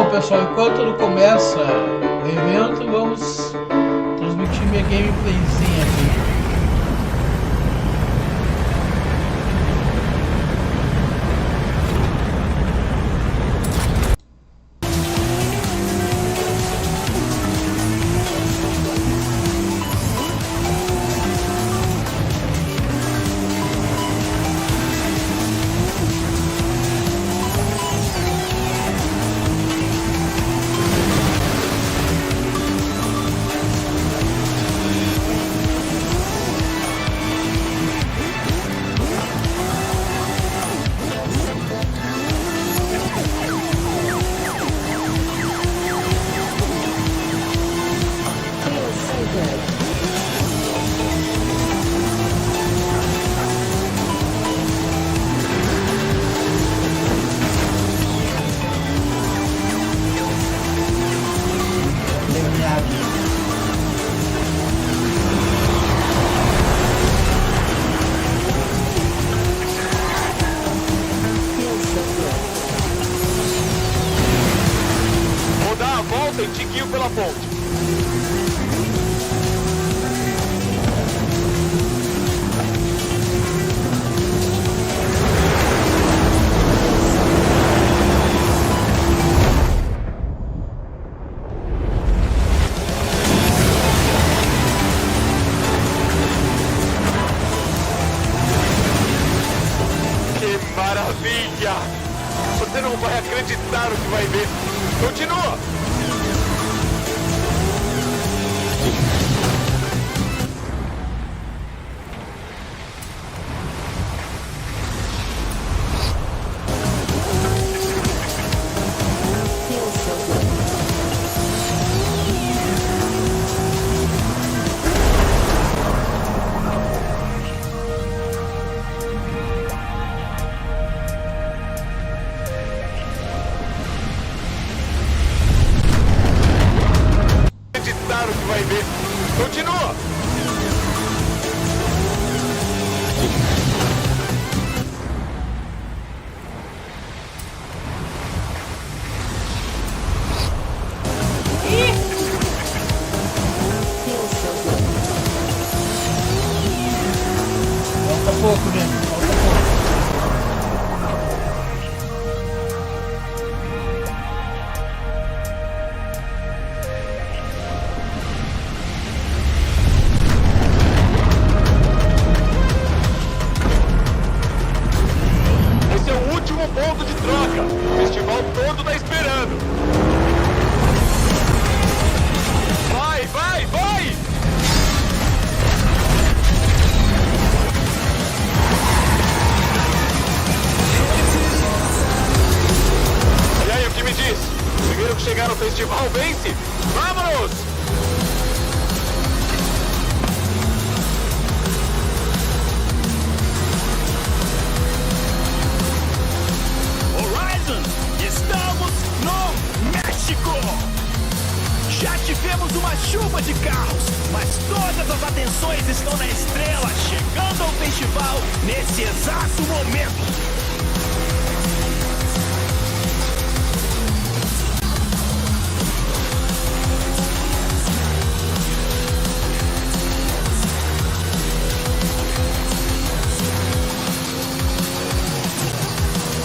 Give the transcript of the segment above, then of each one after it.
Bom, pessoal, enquanto não começa o evento, vamos transmitir minha gameplayzinha aqui. Pela ponte. Que maravilha! Você não vai acreditar no que vai ver. Continua! Continua! Falta pouco, gente. Falta pouco. Ponto de troca. O festival todo tá esperando. Vai, vai, vai! E aí, o que me diz? Primeiro que chegar no festival vence? Vamos! Estamos no México! Já tivemos uma chuva de carros, mas todas as atenções estão na estrela, chegando ao festival nesse exato momento.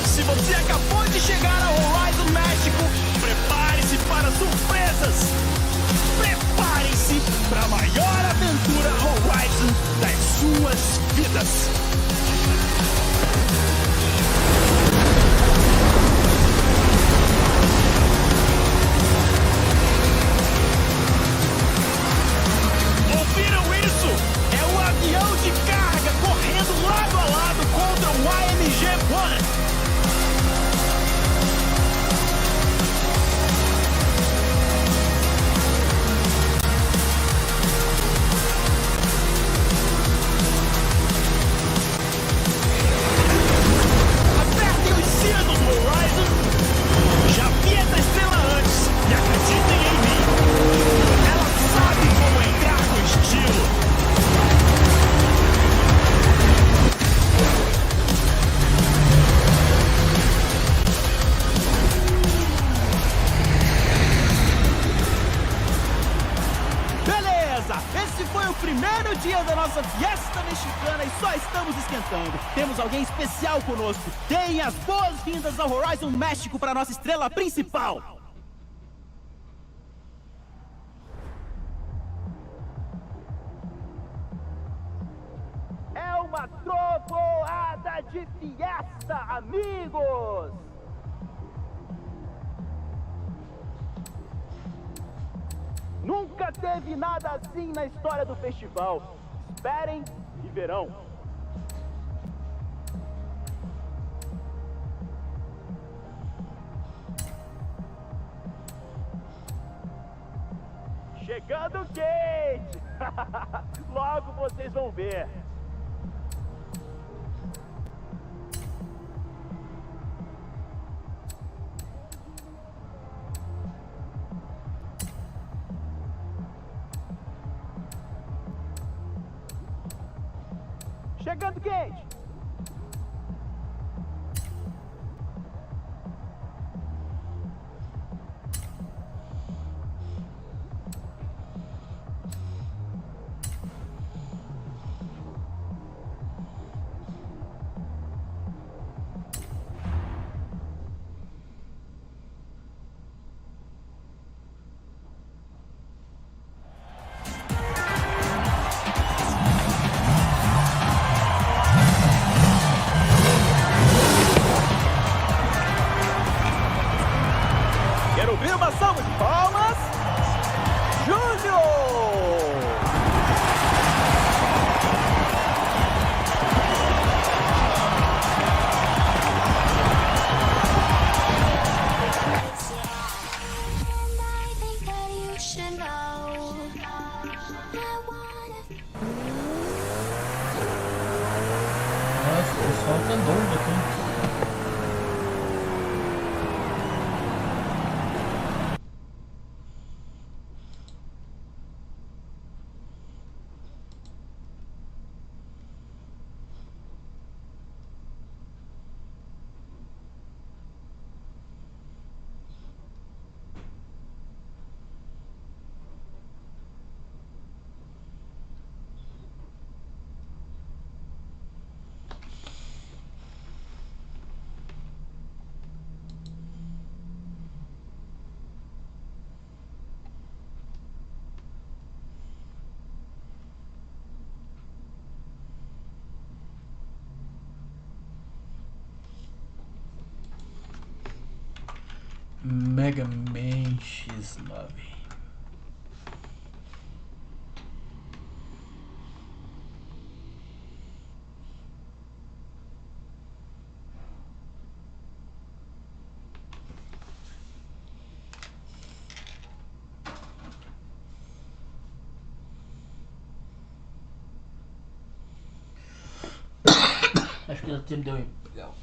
Se você acabou de chegar ao Horizon México, prepare-se para surpresas! Prepare-se para a maior aventura Horizon das suas vidas! Ouviram isso? É o avião de carga correndo lado a lado contra o AMG-1! Esse foi o primeiro dia da nossa fiesta mexicana e só estamos esquentando. Temos alguém especial conosco. Deem as boas-vindas ao Horizon México para nossa estrela principal. É uma trovoada de fiesta, amigos! Nunca teve nada assim na história do festival. Esperem e verão. Chegando quente! Logo vocês vão ver. Chegando quente! Quero ouvir uma salva de palmas! Júnior! Nossa, o pessoal tá doido aqui. Mega Man X9. Acho que já tempo deu legal.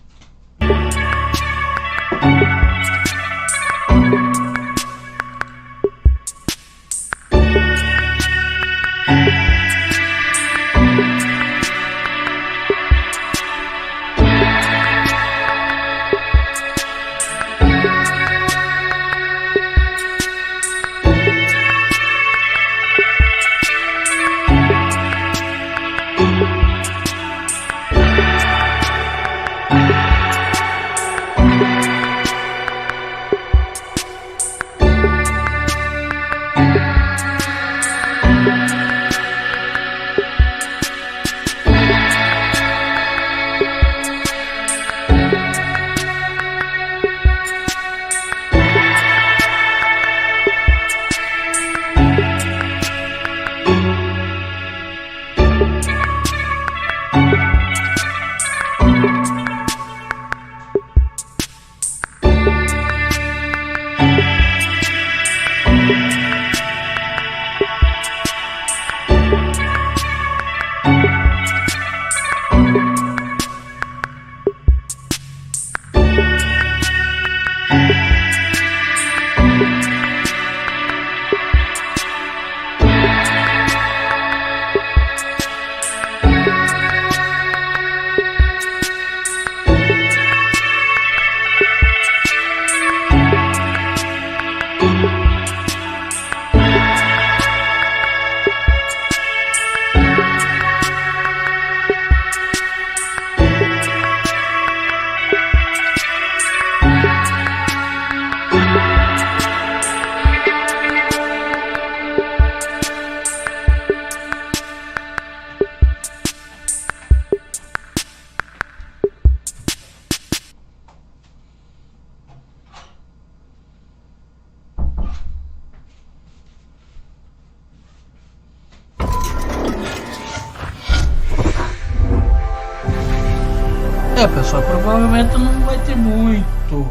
pessoal, provavelmente não vai ter muito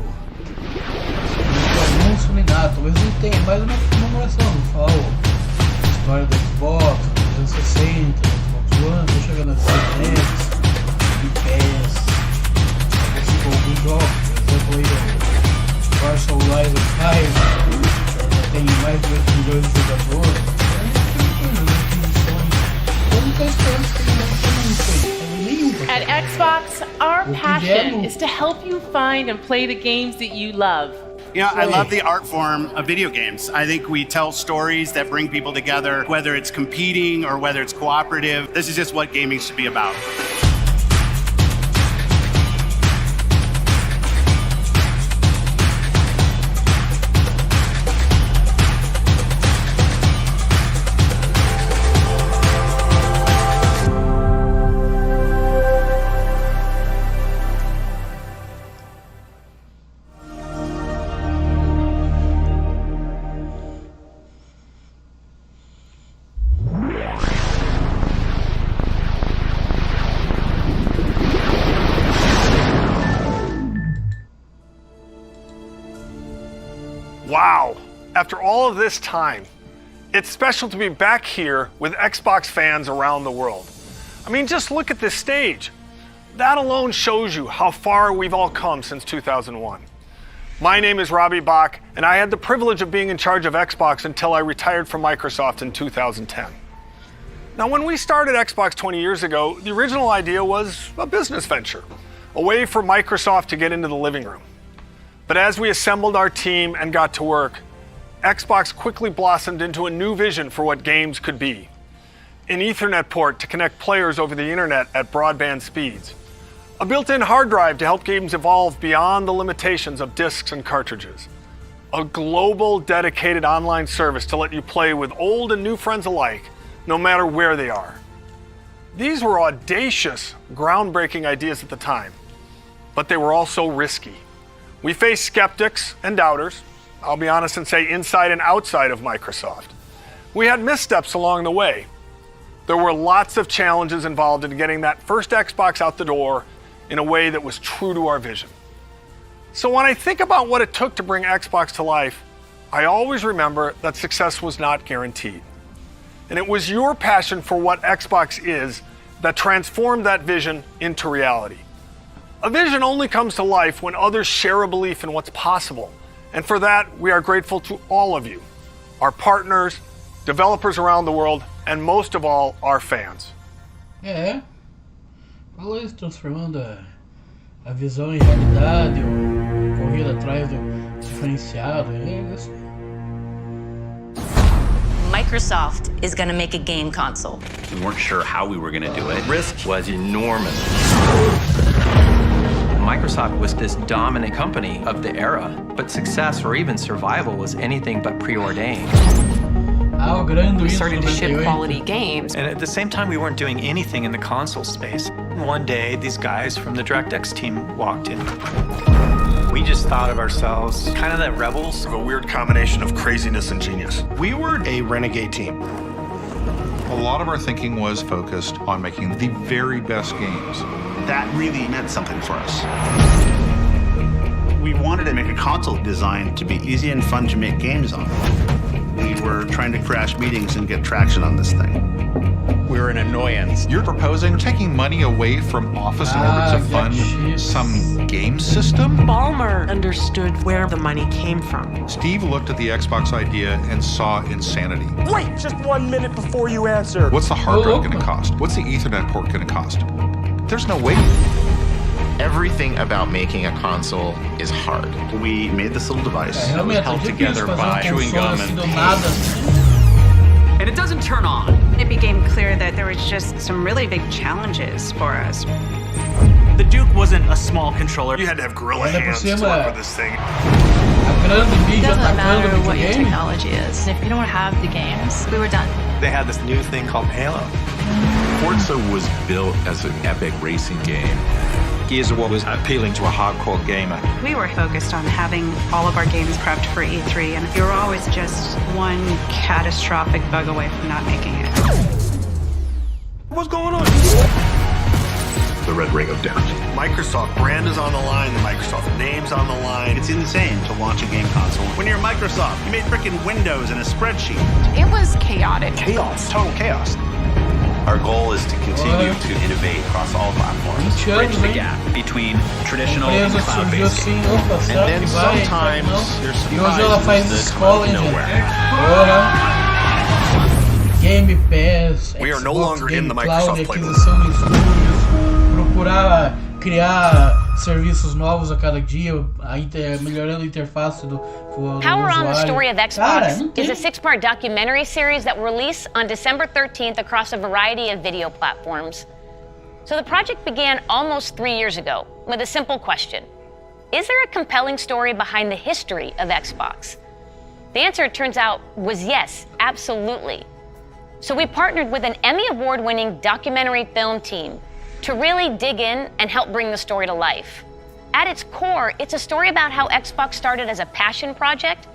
anúncio nem nada, talvez não tenha mais uma comemoração, não falo história do Xbox, 360, Xbox One, tô chegando a Series X, PS, alguns jogos, por exemplo aí o Forza Horizon 5, já tem mais de 8 milhões de jogadores, não tô esperando que não tenha At Xbox, our passion is to help you find and play the games that you love. You know, I love the art form of video games. I think we tell stories that bring people together, whether it's competing or whether it's cooperative. This is just what gaming should be about. Wow, after all of this time, it's special to be back here with Xbox fans around the world. I mean, just look at this stage. That alone shows you how far we've all come since 2001. My name is Robbie Bach, and I had the privilege of being in charge of Xbox until I retired from Microsoft in 2010. Now, when we started Xbox 20 years ago, the original idea was a business venture, a way for Microsoft to get into the living room. But as we assembled our team and got to work, Xbox quickly blossomed into a new vision for what games could be. An Ethernet port to connect players over the internet at broadband speeds. A built-in hard drive to help games evolve beyond the limitations of discs and cartridges. A global dedicated online service to let you play with old and new friends alike, no matter where they are. These were audacious, groundbreaking ideas at the time, but they were also risky. We faced skeptics and doubters, I'll be honest and say inside and outside of Microsoft. We had missteps along the way. There were lots of challenges involved in getting that first Xbox out the door in a way that was true to our vision. So when I think about what it took to bring Xbox to life, I always remember that success was not guaranteed. And it was your passion for what Xbox is that transformed that vision into reality. A vision only comes to life when others share a belief in what's possible. And for that, we are grateful to all of you, our partners, developers around the world, and most of all, our fans. É, falou isso, transformando a visão em realidade, ou corrida atrás do diferenciado, é isso. Microsoft is going to make a game console. We weren't sure how we were going to do it. Risk was enormous. Microsoft was this dominant company of the era, but success or even survival was anything but preordained. We started to ship quality games. And at the same time, we weren't doing anything in the console space. One day, these guys from the DirectX team walked in. We just thought of ourselves kind of that rebels. A weird combination of craziness and genius. We were a renegade team. A lot of our thinking was focused on making the very best games. That really meant something for us. We wanted to make a console designed to be easy and fun to make games on. We were trying to crash meetings and get traction on this thing. We're an annoyance. You're proposing taking money away from Office in order to fund some game system? Ballmer understood where the money came from. Steve looked at the Xbox idea and saw insanity. Wait just 1 minute before you answer. What's the hard drive going to cost? What's the Ethernet port going to cost? There's no way. Everything about making a console is hard. We made this little device that was held together by chewing gum and and it doesn't turn on. It became clear that there was just some really big challenges for us. The Duke wasn't a small controller. You had to have gorilla hands to work with this thing. It doesn't matter what your technology is. If you don't have the games, we were done. They had this new thing called Halo. Forza was built as an epic racing game. Gears of War was appealing to a hardcore gamer. We were focused on having all of our games prepped for E3, and you were always just one catastrophic bug away from not making it. What's going on? the red ring of death. Microsoft brand is on the line, the Microsoft name's on the line. It's insane to launch a game console. When you're Microsoft, you made freaking Windows and a spreadsheet. It was chaotic. Chaos. Total chaos. Our goal is to continue to innovate across all platforms. Bridge the gap between traditional and cloud-based games. And then sometimes there's E hoje ela faz escola em Game Pass, We are no Xbox, longer Game in the Cloud, Microsoft playbook. aquisição de estúdios, procurar criar serviços novos a cada dia, melhorando a interface do Power on the usuário. Story of Xbox Cara, is a 6-part documentary series that will release on December 13th across a variety of video platforms. So the project began almost 3 years ago with a simple question. Is there a compelling story behind the history of Xbox? The answer, it turns out, was yes, absolutely. So we partnered with an Emmy Award-winning documentary film team to really dig in and help bring the story to life. At its core, it's a story about how Xbox started as a passion project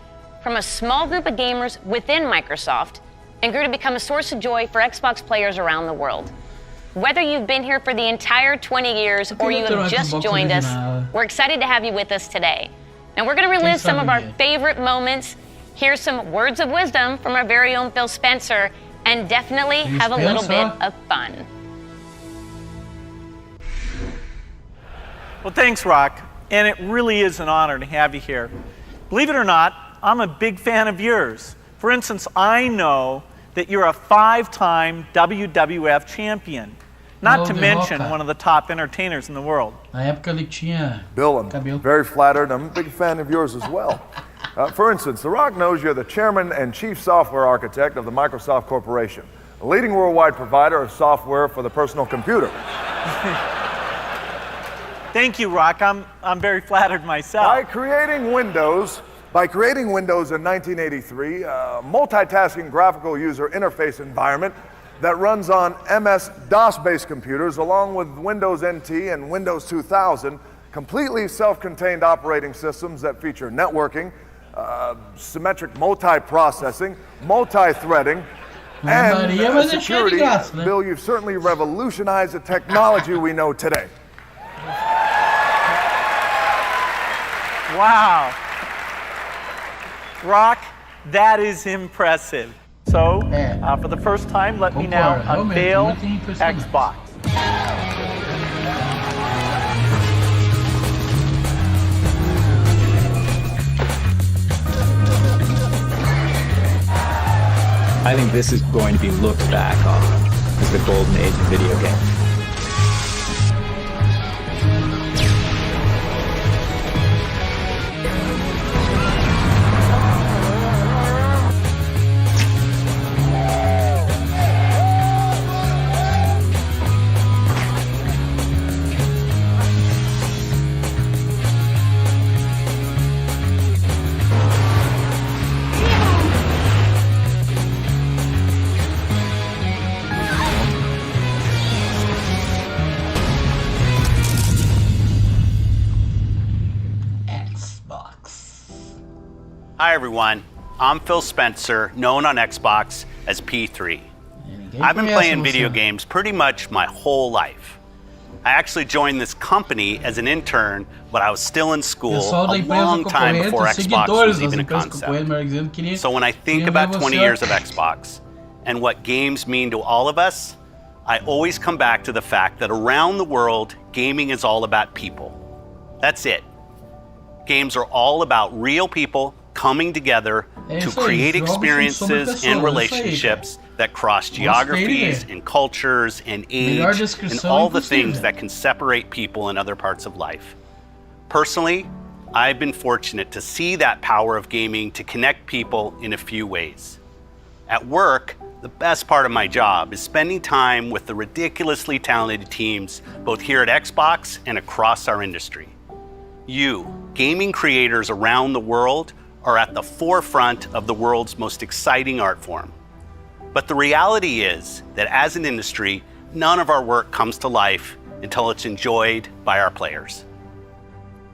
from a small group of gamers within Microsoft and grew to become a source of joy for Xbox players around the world. Whether you've been here for the entire 20 years or you have just joined us, we're excited to have you with us today. Now we're going to relive some of our favorite moments, hear some words of wisdom from our very own Phil Spencer, and definitely have a little bit of fun. Well, thanks, Rock. And it really is an honor to have you here. Believe it or not, I'm a big fan of yours. For instance, I know that you're a 5-time WWF champion, not to mention one of the top entertainers in the world. Na época ele tinha Bill, I'm very flattered. I'm a big fan of yours as well. For instance, The Rock knows you're the chairman and chief software architect of the Microsoft Corporation, a leading worldwide provider of software for the personal computer. Thank you, Rock. I'm very flattered myself. By creating Windows in 1983, a multitasking graphical user interface environment that runs on MS-DOS-based computers along with Windows NT and Windows 2000, completely self-contained operating systems that feature networking, symmetric multiprocessing, multi-threading, and security. Bill, you've certainly revolutionized the technology we know today. Wow. Rock, that is impressive. So, for the first time, let me now unveil Xbox. I think this is going to be looked back on as the golden age of video games. Hi everyone, I'm Phil Spencer, known on Xbox as P3. I've been playing video games pretty much my whole life. I actually joined this company as an intern, but I was still in school a long time before Xbox was even a concept. So when I think about 20 years of Xbox and what games mean to all of us, I always come back to the fact that around the world, gaming is all about people. That's it. Games are all about real people coming together to create experiences and relationships that cross geographies and cultures and age and all the things that can separate people in other parts of life. Personally, I've been fortunate to see that power of gaming to connect people in a few ways. At work, the best part of my job is spending time with the ridiculously talented teams both here at Xbox and across our industry. You, gaming creators around the world, are at the forefront of the world's most exciting art form. But the reality is that as an industry, none of our work comes to life until it's enjoyed by our players.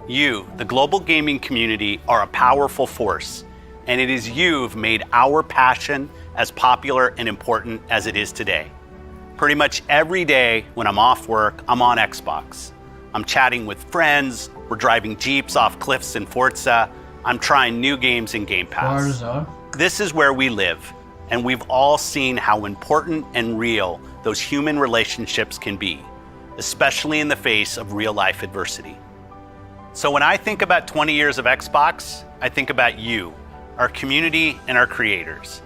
You, the global gaming community, are a powerful force, and it is you've made our passion as popular and important as it is today. Pretty much every day when I'm off work, I'm on Xbox. I'm chatting with friends, we're driving Jeeps off cliffs in Forza, I'm trying new games in Game Pass. This is where we live, and we've all seen how important and real those human relationships can be, especially in the face of real-life adversity. So when I think about 20 years of Xbox, I think about you, our community, and our creators.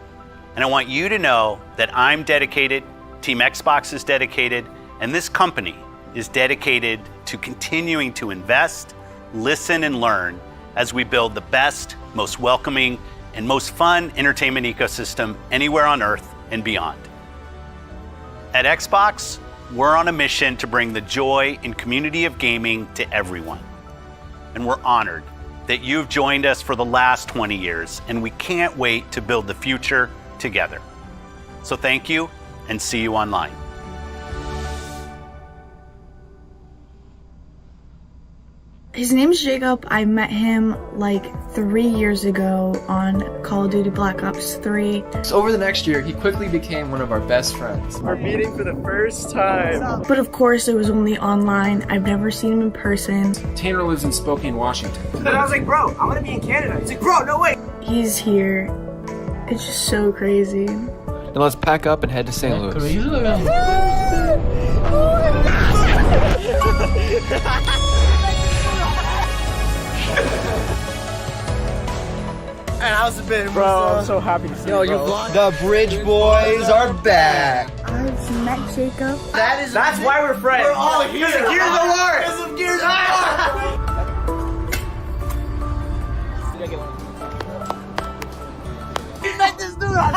And I want you to know that I'm dedicated, Team Xbox is dedicated, and this company is dedicated to continuing to invest, listen, and learn as we build the best, most welcoming, and most fun entertainment ecosystem anywhere on Earth and beyond. At Xbox, we're on a mission to bring the joy and community of gaming to everyone. And we're honored that you've joined us for the last 20 years, and we can't wait to build the future together. So thank you, and see you online. His name's Jacob. I met him like 3 years ago on Call of Duty Black Ops 3. So over the next year, he quickly became one of our best friends. We're meeting for the first time. But of course, it was only online. I've never seen him in person. Tanner lives in Spokane, Washington. And I was like, bro, I'm gonna be in Canada. He's like, bro, no way. He's here. It's just so crazy. Then let's pack up and head to St. Louis. And how's it been, bro? I'm so happy to see you, bro. The Bridge Boys are back. I've met Jacob. That's why we're friends. We're all here. Because of Gears of War. Because of Gears of War.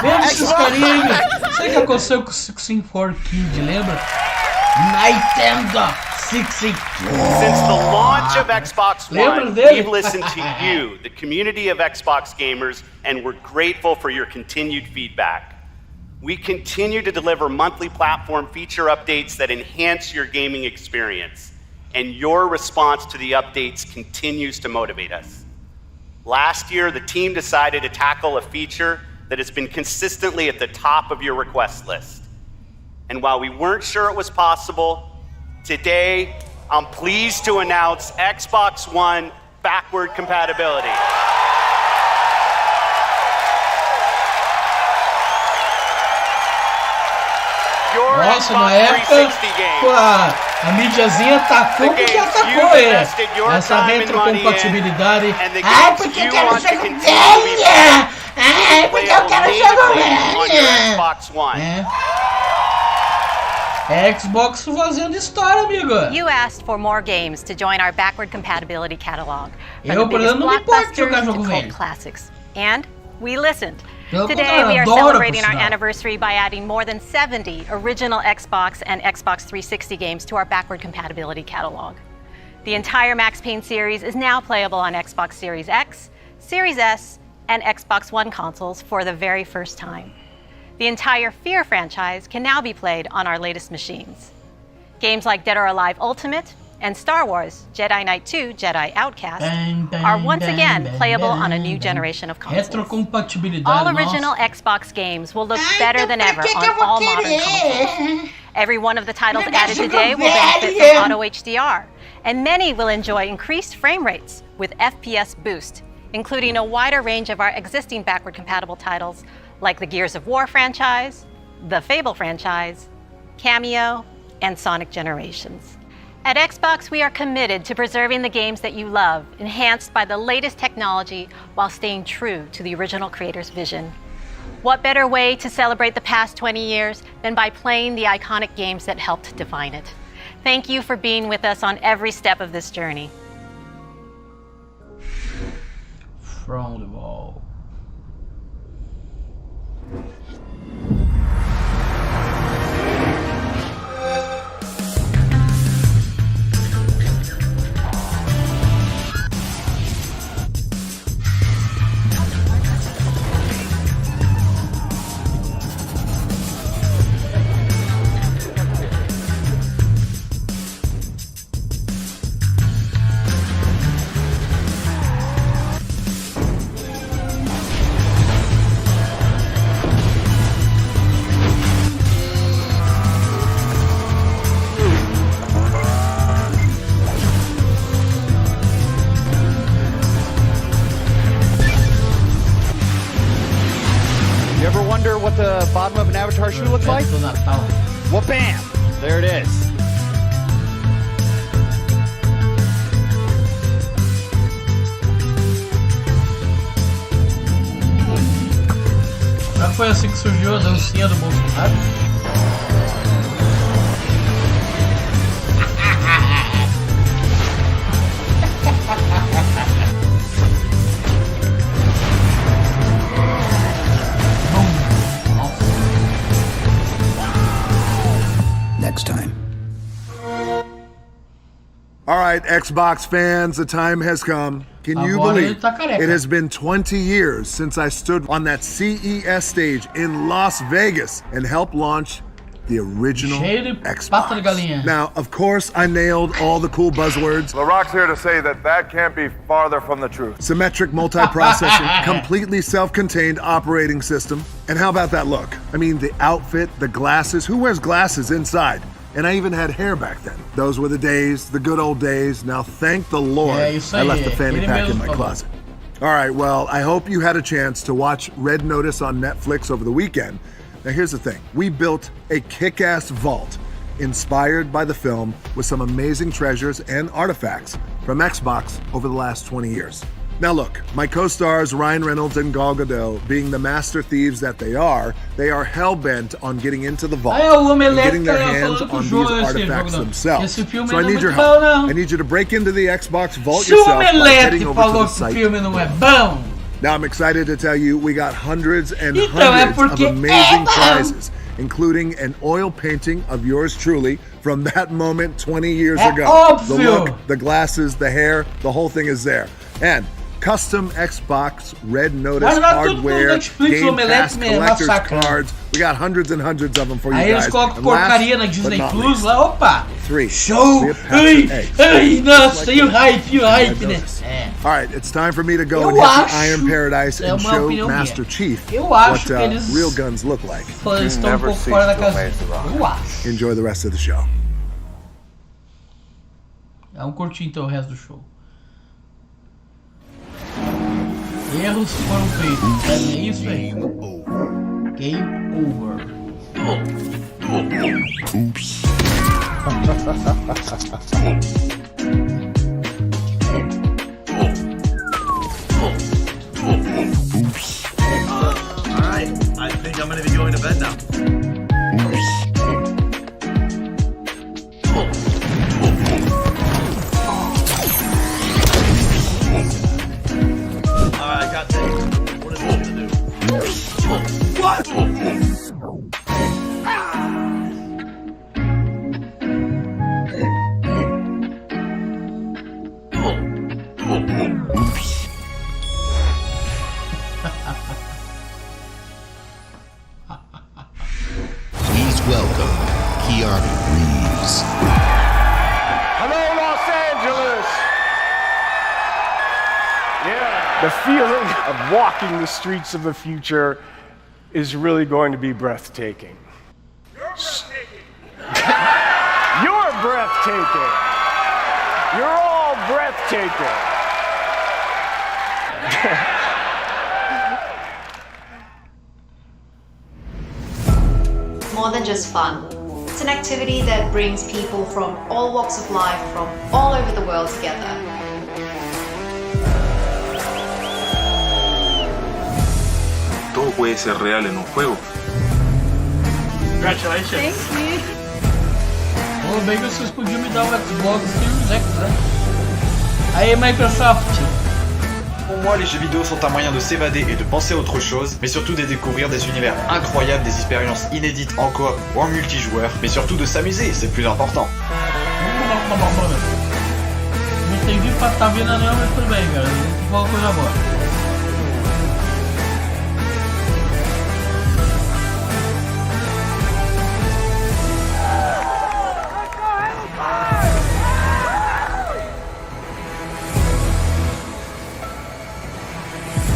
Veja esses carinhas. Sabe que aconteceu com o 64 Kid, lembra? Nintendo 64. Since the launch of Xbox One, we've listened to you, the community of Xbox gamers, and we're grateful for your continued feedback. We continue to deliver monthly platform feature updates that enhance your gaming experience, and your response to the updates continues to motivate us. Last year, the team decided to tackle a feature that has been consistently at the top of your request list. And while we weren't sure it was possible, today, I'm pleased to announce Xbox One backward compatibility. Your Nossa, na Xbox época, 360 game. a mídiazinha atacou porque atacou ele. Essa retrocompatibilidade. Ai, porque eu quero jogo velha! Ai, porque eu quero jogo velha! Xbox fazendo história, amigo. You asked for more games to join our backward compatibility catalog. Eu, por exemplo, não me importo de jogar jogo velho. Classics. And we listened. Pelo Today we are contrário, celebrating adoro, our por sinal. anniversary by adding more than 70 original Xbox and Xbox 360 games to our backward compatibility catalog. The entire Max Payne series is now playable on Xbox Series X, Series S, and Xbox One consoles for the very first time. The entire Fear franchise can now be played on our latest machines. Games like Dead or Alive Ultimate and Star Wars Jedi Knight 2 Jedi Outcast are once again playable on a new generation of consoles. Retrocompatibilidade. All original Xbox games will look better than ever on all modern consoles. Every one of the titles added today will benefit from Auto HDR, and many will enjoy increased frame rates with FPS boost, including a wider range of our existing backward compatible titles like the Gears of War franchise, the Fable franchise, Cameo, and Sonic Generations. At Xbox, we are committed to preserving the games that you love, enhanced by the latest technology while staying true to the original creator's vision. What better way to celebrate the past 20 years than by playing the iconic games that helped define it? Thank you for being with us on every step of this journey. From the ball. bottom of an avatar shoe look like? Well, bam! There it is. Será que foi assim que surgiu a dancinha do Bolsonaro? Next time. All right, Xbox fans, the time has come. Can you believe it has been 20 years since I stood on that CES stage in Las Vegas and helped launch the original Xbox. Now, of course, I nailed all the cool buzzwords. LaRock's here to say that that can't be farther from the truth. Symmetric multiprocessing, completely self-contained operating system. And how about that look? I mean, the outfit, the glasses. Who wears glasses inside? And I even had hair back then. Those were the days, the good old days. Now, thank the Lord, I left the fanny pack in my closet. All right, well, I hope you had a chance to watch Red Notice on Netflix over the weekend. Now, here's the thing. We built a kick-ass vault inspired by the film with some amazing treasures and artifacts from Xbox over the last 20 years. Now look, my co-stars Ryan Reynolds and Gal Gadot, being the master thieves that they are hell-bent on getting into the vault and getting their hands on these artifacts themselves. So I need your help. I need you to break into the Xbox vault yourself by heading over to the site. Now I'm excited to tell you we got hundreds and hundreds of amazing prizes, including an oil painting of yours truly from that moment 20 years ago. The look, the glasses, the hair, the whole thing is there. And custom Xbox Red Notice hardware, Game Pass collector's cards. We got hundreds and hundreds of them for you guys. Aí eles colocam porcaria na Disney Plus lá, opa! 3. Show! Ai, nossa, e o hype, né? All right, it's time for me to go and hit the Iron Paradise and show Master Chief what real guns look like. Estão fora da casinha. Eu acho. Enjoy the rest of the show. Vamos curtir então o resto do show. Erros foram feitos. É isso aí. Game over. Oops. Alright, I think I'm gonna be going to bed now. Alright, I got this. What is it gonna do? What? Please welcome Keanu Reeves. Hello, Los Angeles! Yeah, the feeling of walking the streets of the future is really going to be breathtaking. You're breathtaking. You're all breathtaking. More than just fun. It's an activity that brings people from all walks of life, from all over the world together. Todo puede ser real en un juego. Congratulations. Thank you. Pô, bem que vocês podiam me dar um Xbox Series X, né? Aí, Microsoft. Pour moi, les jeux vidéo sont un moyen de s'évader et de penser à autre chose, mais surtout de découvrir des univers incroyables, des expériences inédites en coop ou en multijoueur, mais surtout de s'amuser, c'est le plus important. Não entendi pra tá vendo não, mas tudo bem, cara. Vou falar coisa boa.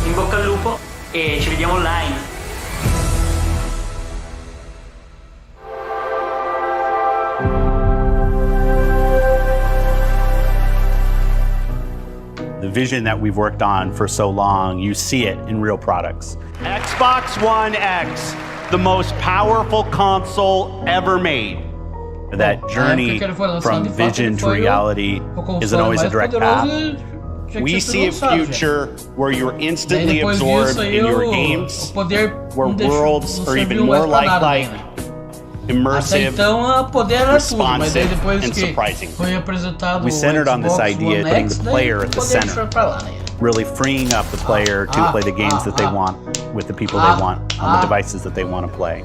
In bocca al lupo e ci vediamo online. The vision that we've worked on for so long, you see it in real products. Xbox One X, the most powerful console ever made. That journey from vision to reality isn't always a direct path. We see a future where you're instantly absorbed in your games, where worlds are even more lifelike, immersive, responsive, and surprising. We centered on this idea, putting the player at the center, really freeing up the player to play the games that they want with the people they want on the devices that they want to play.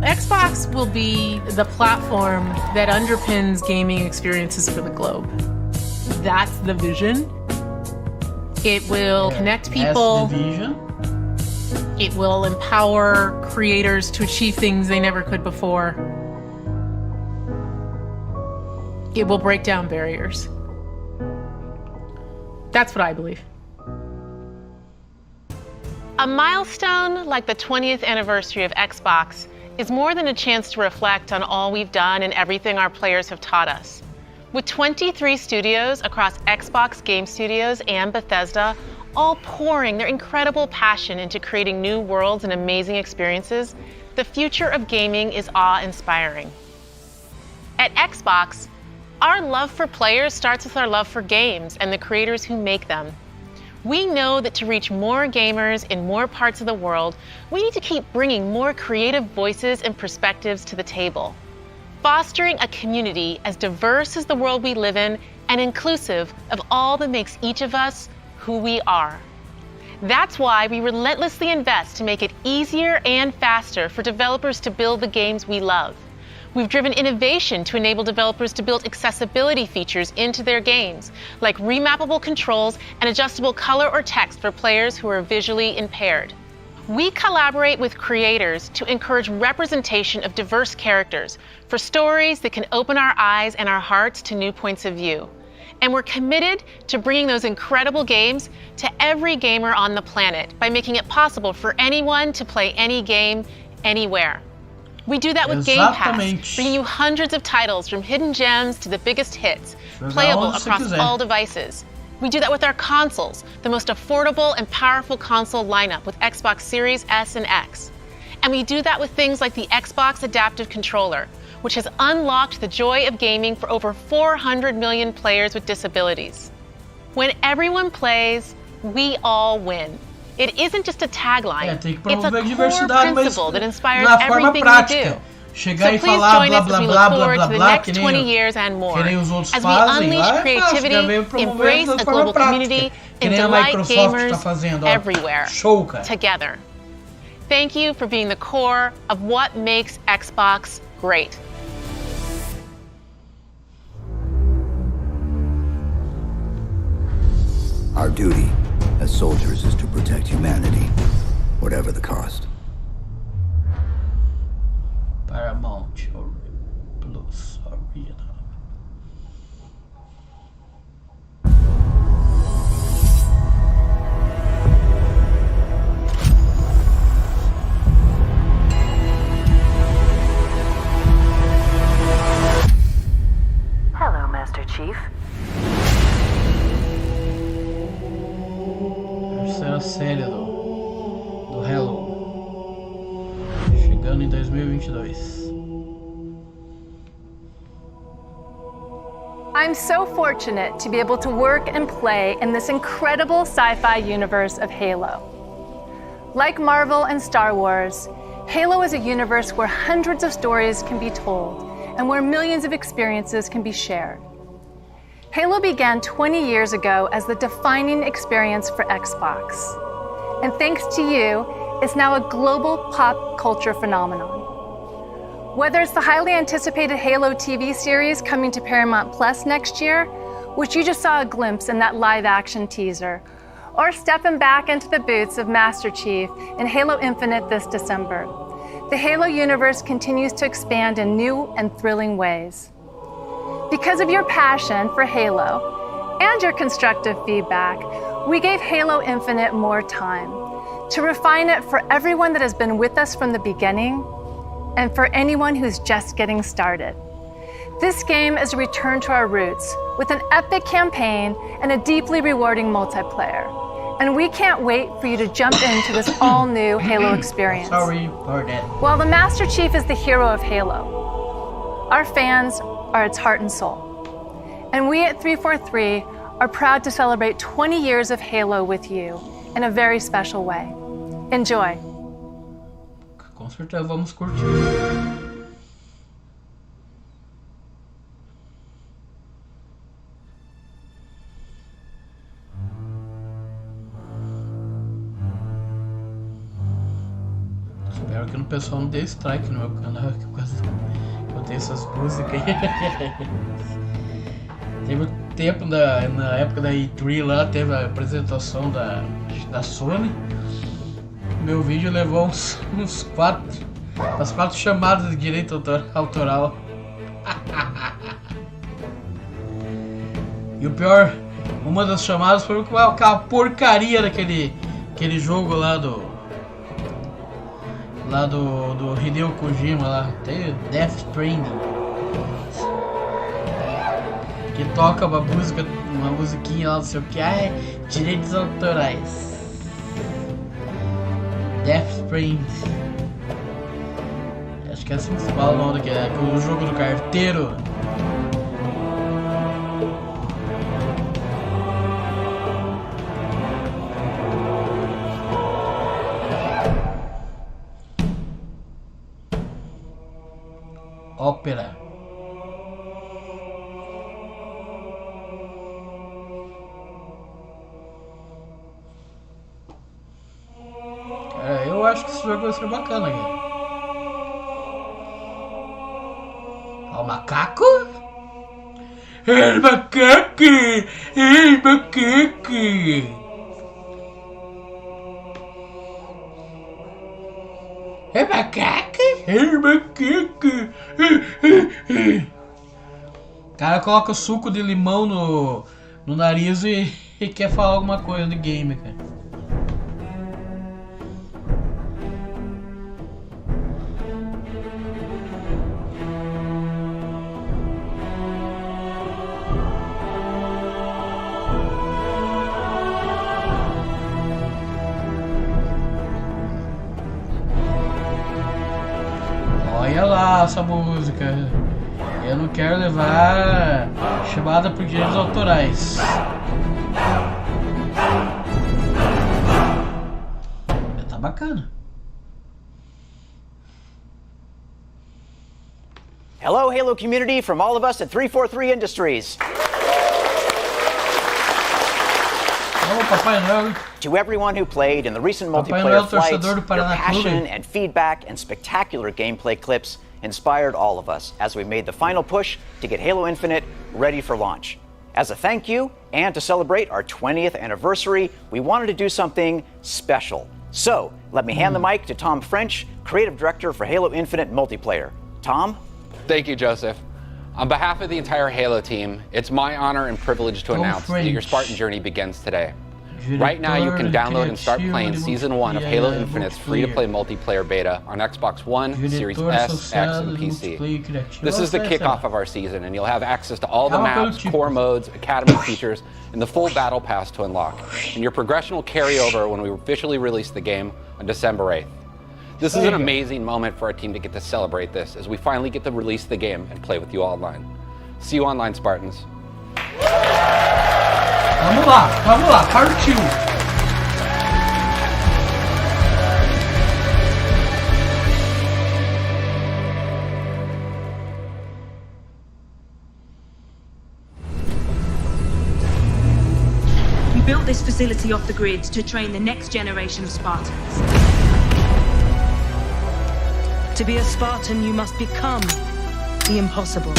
Xbox will be the platform that underpins gaming experiences for the globe. That's the vision. It will connect people. That's the vision. It will empower creators to achieve things they never could before. It will break down barriers. That's what I believe. A milestone like the 20th anniversary of Xbox is more than a chance to reflect on all we've done and everything our players have taught us. With 23 studios across Xbox Game Studios and Bethesda, all pouring their incredible passion into creating new worlds and amazing experiences, the future of gaming is awe-inspiring. At Xbox, our love for players starts with our love for games and the creators who make them. We know that to reach more gamers in more parts of the world, we need to keep bringing more creative voices and perspectives to the table, fostering a community as diverse as the world we live in and inclusive of all that makes each of us who we are. That's why we relentlessly invest to make it easier and faster for developers to build the games we love. We've driven innovation to enable developers to build accessibility features into their games, like remappable controls and adjustable color or text for players who are visually impaired. We collaborate with creators to encourage representation of diverse characters for stories that can open our eyes and our hearts to new points of view. And we're committed to bringing those incredible games to every gamer on the planet by making it possible for anyone to play any game, anywhere. We do that with Game Pass, bringing you hundreds of titles from hidden gems to the biggest hits, playable across all devices. We do that with our consoles, the most affordable and powerful console lineup with Xbox Series S and X. And we do that with things like the Xbox Adaptive Controller, which has unlocked the joy of gaming for over 400 million players with disabilities. When everyone plays, we all win. It isn't just a tagline, it's a core principle that inspires everything we do. Chegar so e falar blá blá blá blá blá blá que nem 20 years and more, que nem os outros as we fazem unleash lá, creativity, embrace a global community, que and nem a delight Microsoft gamers está fazendo, ó. everywhere, Show, cara. together. Thank you for being the core of what makes Xbox great. Our duty as soldiers is to protect humanity, whatever the cost. Paramount Plus Original. Hello, Master Chief. Terceira série do Halo, chegando em 2022. I'm so fortunate to be able to work and play in this incredible sci-fi universe of Halo. Like Marvel and Star Wars, Halo is a universe where hundreds of stories can be told and where millions of experiences can be shared. Halo began 20 years ago as the defining experience for Xbox. And thanks to you, it's now a global pop culture phenomenon. Whether it's the highly anticipated Halo TV series coming to Paramount Plus next year, which you just saw a glimpse in that live-action teaser, or stepping back into the boots of Master Chief in Halo Infinite this December, the Halo universe continues to expand in new and thrilling ways. Because of your passion for Halo and your constructive feedback, we gave Halo Infinite more time to refine it for everyone that has been with us from the beginning and for anyone who's just getting started. This game is a return to our roots with an epic campaign and a deeply rewarding multiplayer. And we can't wait for you to jump into this all-new Halo experience. Sorry for that. While the Master Chief is the hero of Halo, our fans are its heart and soul. And we at 343 are proud to celebrate 20 years of Halo with you in a very special way. Enjoy. Com certeza vamos curtir. Espero que o pessoal não dê strike no meu canal, que eu tenho essas músicas aí. Teve tempo na época da E3 lá, teve a apresentação da Sony. Meu vídeo levou umas 4 chamadas de direito autoral. E o pior, uma das chamadas foi aquela porcaria daquele jogo lá do Hideo Kojima lá, tem Death Stranding, que toca uma musiquinha lá, não sei o que, direitos autorais. Death Stranding, acho que é assim que se fala o nome daquele, o jogo do carteiro. Ópera. Cara, eu acho que esse jogo vai ser bacana, cara. Ó, o macaco? Ei, macaco! Ei, macaco! É macaco? É macaco? O cara coloca suco de limão no nariz e quer falar alguma coisa de game, cara. Olha lá essa música. Eu não quero levar chamada por direitos autorais. Tá bacana. Hello, Halo community, from all of us at 343 Industries. To everyone who played in the recent multiplayer flights, your passion and feedback and spectacular gameplay clips inspired all of us as we made the final push to get Halo Infinite ready for launch. As a thank you, and to celebrate our 20th anniversary, we wanted to do something special. So, let me hand the mic to Tom French, Creative Director for Halo Infinite Multiplayer. Tom? Thank you, Joseph. On behalf of the entire Halo team, it's my honor and privilege to announce that your Spartan journey begins today. Right now, you can download and start playing Season 1 of Halo Infinite's free-to-play multiplayer beta on Xbox One, Series S, X, and PC. This is the kickoff of our season, and you'll have access to all the maps, core modes, academy features, and the full battle pass to unlock. And your progression will carry over when we officially release the game on December 8th. This is an amazing moment for our team to get to celebrate this, as we finally get to release the game and play with you all online. See you online, Spartans. Vamos lá, partiu! We built this facility off the grid to train the next generation of Spartans. To be a Spartan, you must become the impossible.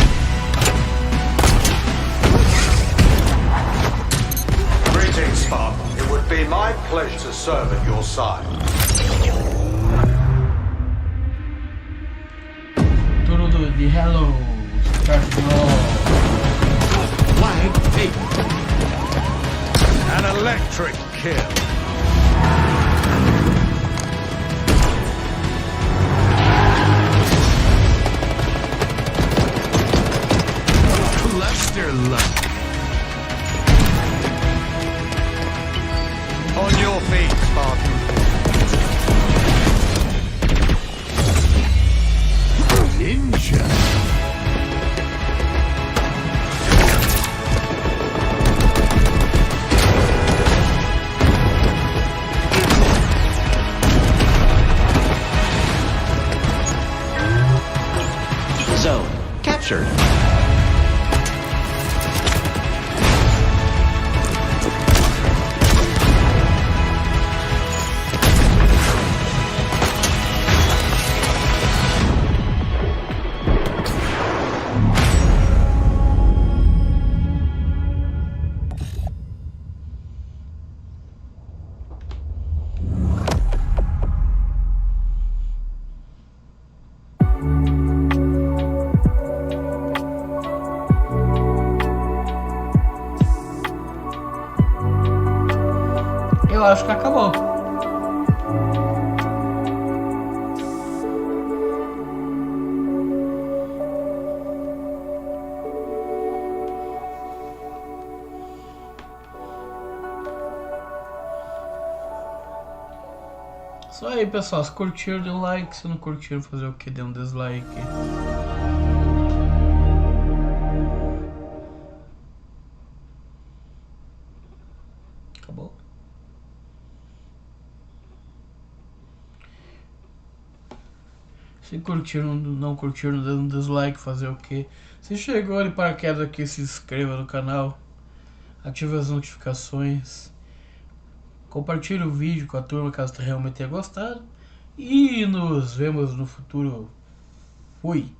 Greetings, Spartan. It would be my pleasure to serve at your side. Tudo de Hello, An electric kill. Cluster luck. On t-shirt. Eu acho que acabou. Isso aí, pessoal. Se curtiram, dê um like. Se não curtiram, fazer o que? Dê um dislike. Acabou. Se curtiram, não curtiram, dê um dislike. Fazer o que? Se chegou de paraquedas aqui, se inscreva no canal. Ative as notificações. Compartilhe o vídeo com a turma caso realmente tenha gostado. E nos vemos no futuro. Fui!